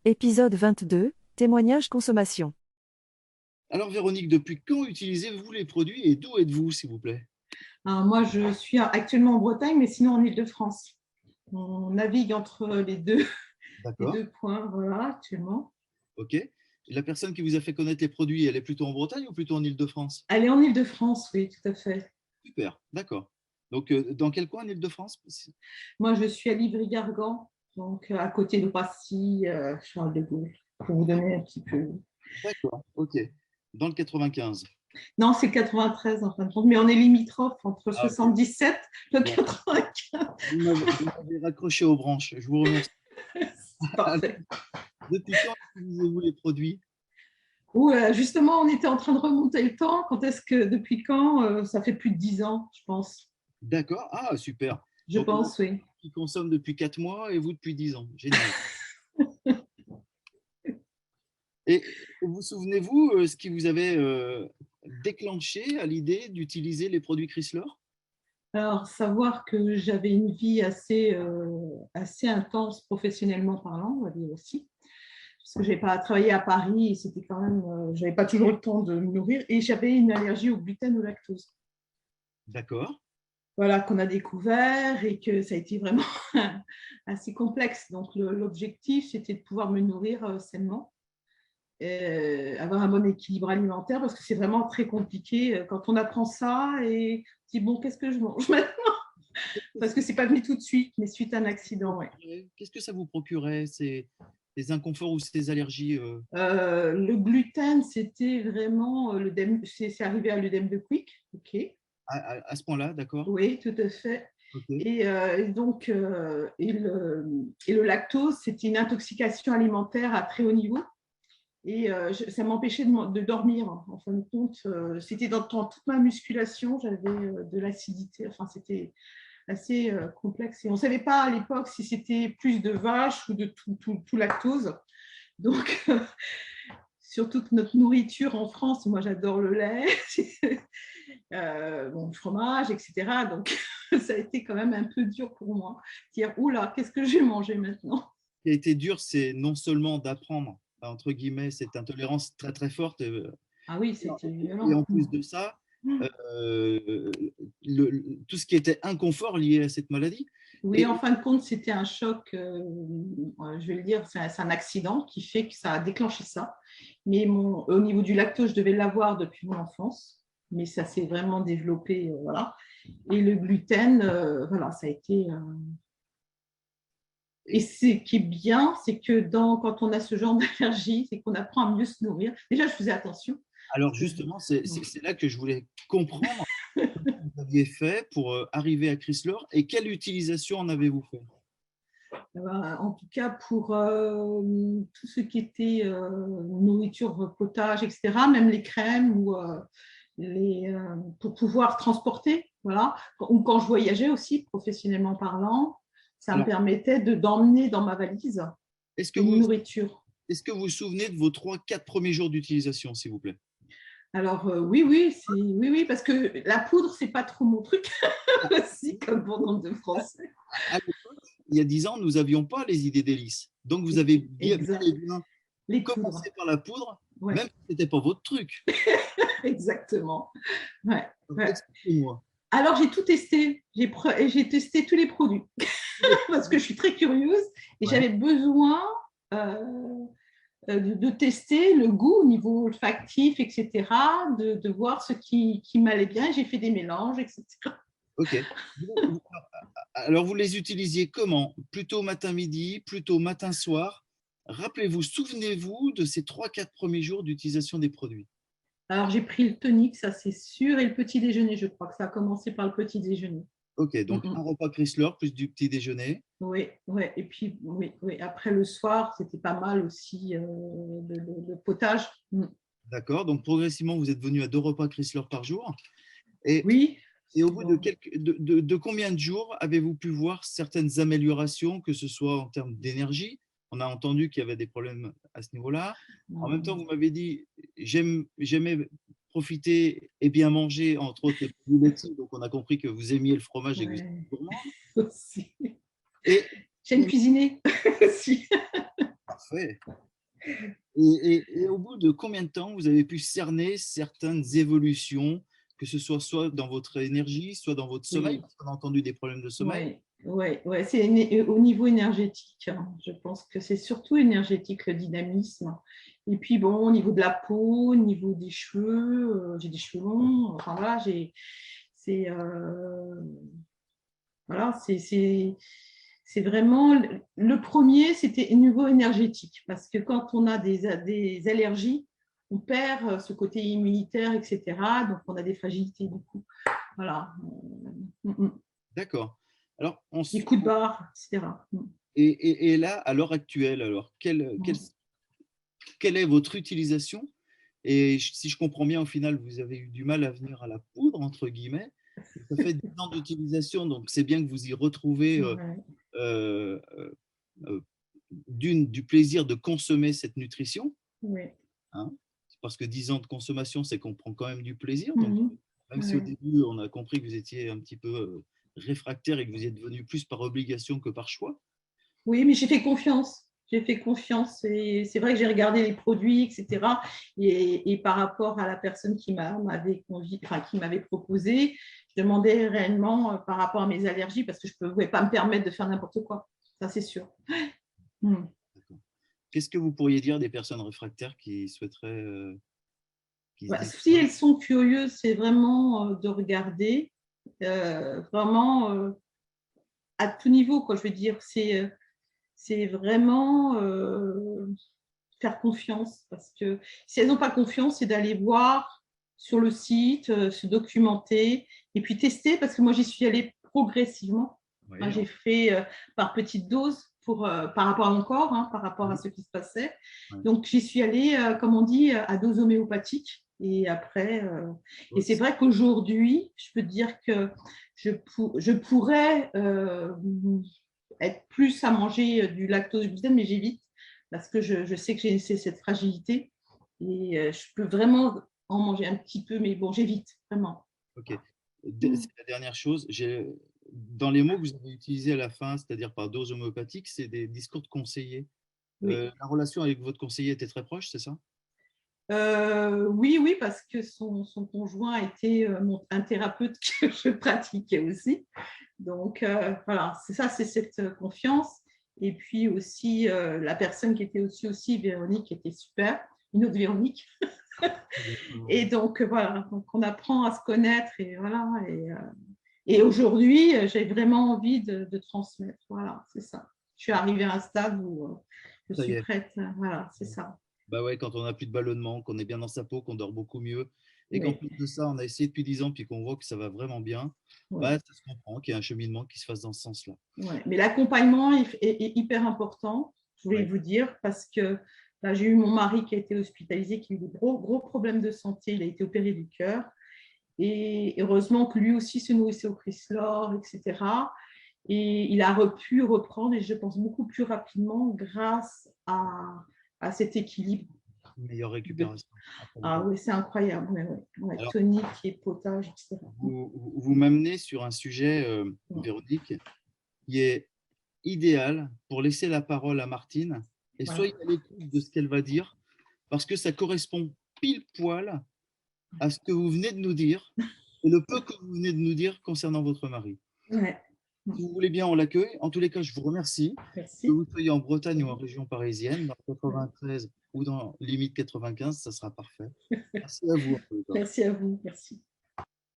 Épisode 22, témoignage consommation. Alors Véronique, depuis quand utilisez-vous les produits et d'où êtes-vous, s'il vous plaît? Alors, moi, je suis actuellement en Bretagne, mais sinon en Île-de-France. On navigue entre les D'accord, deux points, voilà, actuellement. ok. La personne qui vous a fait connaître les produits, elle est plutôt en Bretagne ou plutôt en Île-de-France? Elle est en Île-de-France, oui, tout à fait. Super, d'accord. Donc, dans quel coin en Île-de-France? Moi, je suis à Livry-Gargan, donc à côté de Roissy, Charles de Gaulle, pour vous donner un petit peu. D'accord, ok. Dans le 95. Non, c'est 93 en fin de compte, mais on est limitrophe entre Ah, ok. 77 et le Bon, 95. vous m'avez raccroché aux branches, je vous remercie. C'est Alors, parfait. depuis quand utilisez-vous les produits? Ou justement, on était en train de remonter le temps. Depuis quand ça fait plus de 10 ans, je pense. D'accord, ah, super. Je Donc, on a pense, oui. qui consomme depuis 4 mois et vous depuis 10 ans. Génial. Et vous souvenez-vous ce qui vous avait déclenché à l'idée d'utiliser les produits Chrysler? Alors, savoir que j'avais une vie assez intense professionnellement parlant, on va dire aussi, parce que je n'avais pas travaillé à Paris et c'était quand même, je n'avais pas toujours le temps de me nourrir et j'avais une allergie au gluten, au lactose. D'accord. Voilà, qu'on a découvert et que ça a été vraiment assez complexe. Donc, l'objectif, c'était de pouvoir me nourrir sainement, avoir un bon équilibre alimentaire parce que c'est vraiment très compliqué quand on apprend ça et on se dit bon, qu'est-ce que je mange maintenant? Parce que c'est pas venu tout de suite, mais suite à un accident, ouais. Qu'est-ce que ça vous procurait, ces inconforts ou ces allergies Le gluten, c'était vraiment c'est arrivé à l'œdème de Quick, ok. à ce point-là, d'accord? Oui, tout à fait. Ok. Et le lactose, c'était une intoxication alimentaire à très haut niveau. Et ça m'empêchait de dormir. En fin de compte, c'était dans toute ma musculation, j'avais de l'acidité. Enfin, c'était assez complexe. Et on ne savait pas à l'époque si c'était plus de vache ou de tout lactose. Donc, surtout que notre nourriture en France, moi j'adore le lait, bon, le fromage, etc. Donc, ça a été quand même un peu dur pour moi. Dire, oula, qu'est-ce que je vais manger maintenant? Ce qui a été dur, c'est non seulement d'apprendre, entre guillemets, cette intolérance très très forte, Ah oui, c'était et violent. en plus de ça, euh, tout ce qui était inconfort lié à cette maladie. Oui, en Et fin de compte, c'était un choc, je vais le dire, c'est un accident qui fait que ça a déclenché ça. Mais au niveau du lactose, je devais l'avoir depuis mon enfance, mais ça s'est vraiment développé, voilà. Et le gluten, voilà, ça a été. Et ce qui est bien, c'est que quand on a ce genre d'allergie, c'est qu'on apprend à mieux se nourrir. Déjà, je faisais attention. alors justement, c'est là que je voulais comprendre vous aviez fait pour arriver à Chrysler et quelle utilisation en avez-vous fait? En tout cas, pour tout ce qui était nourriture, potage, etc., même les crèmes pour pouvoir transporter, voilà. Ou quand je voyageais aussi, professionnellement parlant, ça me Alors, permettait d'emmener dans ma valise est-ce que une vous nourriture. est-ce que vous vous souvenez de vos 3, 4 premiers jours d'utilisation, s'il vous plaît? Alors, oui, oui, oui, oui, parce que la poudre, c'est pas trop mon truc aussi, comme bon nombre de Français. À l'époque, il y a 10 ans, nous n'avions pas les idées d'hélice. Donc, vous avez bien, bel Exact. et bien Les commencé poudres, par la poudre, ouais, même si ce n'était pas votre truc. exactement. Ouais, Donc, ouais. expliquez-moi. Alors, j'ai tout testé. J'ai testé tous les produits parce que je suis très curieuse et Ouais. j'avais besoin de tester le goût au niveau olfactif, etc., de voir ce qui m'allait bien. J'ai fait des mélanges, etc. Ok. Alors, vous les utilisiez comment? Plutôt matin-midi, plutôt matin-soir? Rappelez-vous, souvenez-vous de ces 3, 4 premiers jours d'utilisation des produits. Alors, j'ai pris le tonic, ça c'est sûr, et le petit déjeuner, je crois que ça a commencé par le petit déjeuner. Ok, Mm, donc un mm. repas Chrysler plus du petit déjeuner. Oui, oui. Et puis, oui, oui. Après le soir, c'était pas mal aussi le potage. Mm. D'accord, donc progressivement, vous êtes venu à 2 repas Chrysler par jour. Et, Oui, et au bout de, bon. de combien de jours avez-vous pu voir certaines améliorations, que ce soit en termes d'énergie? On a entendu qu'il y avait des problèmes à ce niveau-là. En même temps, vous m'avez dit, j'aimais profiter et bien manger, entre autres les produits laitiers. Donc, on a compris que vous aimiez le fromage et que vous étiez Ouais, gourmande. aussi. Et J'aime cuisiner aussi. parfait. Et au bout de combien de temps vous avez pu cerner certaines évolutions, que ce soit dans votre énergie, soit dans votre sommeil, Oui, parce qu'on a entendu des problèmes de sommeil? oui, oui, ouais, c'est au niveau énergétique, hein. Je pense que c'est surtout énergétique, le dynamisme. Et puis, bon, au niveau de la peau, au niveau des cheveux, j'ai des cheveux longs. Enfin, voilà, c'est voilà, c'est vraiment le premier, c'était au niveau énergétique. Parce que quand on a des allergies, on perd ce côté immunitaire, etc. Donc, on a des fragilités, du coup. Voilà. D'accord. Alors, Des coups de barre, etc. et là, à l'heure actuelle, alors, quelle est votre utilisation? Et si je comprends bien, au final, vous avez eu du mal à venir à la poudre, entre guillemets. Ça fait 10 ans d'utilisation, donc c'est bien que vous y retrouvez Ouais, euh, euh, du plaisir de consommer cette nutrition, ouais. hein, parce que 10 ans de consommation, c'est qu'on prend quand même du plaisir. Donc, Mhm. même si au Ouais. début, on a compris que vous étiez un petit peu réfractaire et que vous êtes devenu plus par obligation que par choix. Oui, mais j'ai fait confiance. J'ai fait confiance et c'est vrai que j'ai regardé les produits, etc. Et par rapport à la personne qui m'avait proposé, je demandais réellement par rapport à mes allergies parce que je ne pouvais pas me permettre de faire n'importe quoi. Ça, c'est sûr. Mm. Qu'est-ce que vous pourriez dire des personnes réfractaires qui souhaiteraient, qui se Bah, disent, si elles sont curieuses, c'est vraiment de regarder, vraiment à tout niveau, quoi. Je veux dire, c'est vraiment faire confiance parce que si elles n'ont pas confiance, c'est d'aller voir sur le site, se documenter et puis tester parce que moi, j'y suis allée progressivement. Moi, ouais, j'ai fait par petites doses par rapport à mon corps, hein, par rapport à ouais, ce qui se passait. ouais. Donc, j'y suis allée, comme on dit, à dose homéopathique. Et après, et c'est vrai qu'aujourd'hui, je peux dire que je pourrais être plus à manger du lactose gluten, mais j'évite parce que je sais que j'ai cette fragilité et je peux vraiment en manger un petit peu, mais bon, j'évite vraiment. Ok. C'est la dernière chose. Dans les mots que vous avez utilisés à la fin, c'est-à-dire par dose homéopathique, c'est des discours de conseiller. Oui. La relation avec votre conseiller était très proche, c'est ça? Oui, oui, parce que son conjoint était un thérapeute que je pratiquais aussi. Donc, voilà, c'est ça, c'est cette confiance. Et puis aussi, la personne qui était aussi Véronique, était super, une autre Véronique. Et donc, voilà, donc on apprend à se connaître et voilà. Et aujourd'hui, j'ai vraiment envie de transmettre. Voilà, c'est ça. Je suis arrivée à un stade où je Ça y suis est. prête. Voilà, c'est ça. Bah ouais, quand on n'a plus de ballonnement, qu'on est bien dans sa peau, qu'on dort beaucoup mieux, et qu'en Oui, plus de ça, on a essayé depuis 10 ans, puis qu'on voit que ça va vraiment bien, oui. bah, ça se comprend qu'il y a un cheminement qui se fasse dans ce sens-là. Ouais. Mais l'accompagnement est hyper important, je voulais Ouais. vous dire, parce que là, j'ai eu mon mari qui a été hospitalisé, qui a eu des gros problèmes de santé. Il a été opéré du cœur. Et heureusement que lui aussi se nourrissait au Chrysler, etc. Et il a pu reprendre, et je pense beaucoup plus rapidement, grâce à cet équilibre. Une meilleure récupération après le Ah deuil. oui, c'est incroyable. Ouais, ouais. Ouais, Alors, tonique et potage, etc. vous m'amenez sur un sujet, Véronique, qui est idéal pour laisser la parole à Martine et Voilà. soyez à l'écoute de ce qu'elle va dire parce que ça correspond pile poil à ce que vous venez de nous dire et le peu que vous venez de nous dire concernant votre mari. Ouais. Si vous voulez bien, on l'accueille. En tous les cas, je vous remercie. Que Merci. vous soyez en Bretagne ou en région parisienne, dans 93 ou dans limite 95, ça sera parfait. Merci à vous. En tous les cas. Merci à vous. Merci.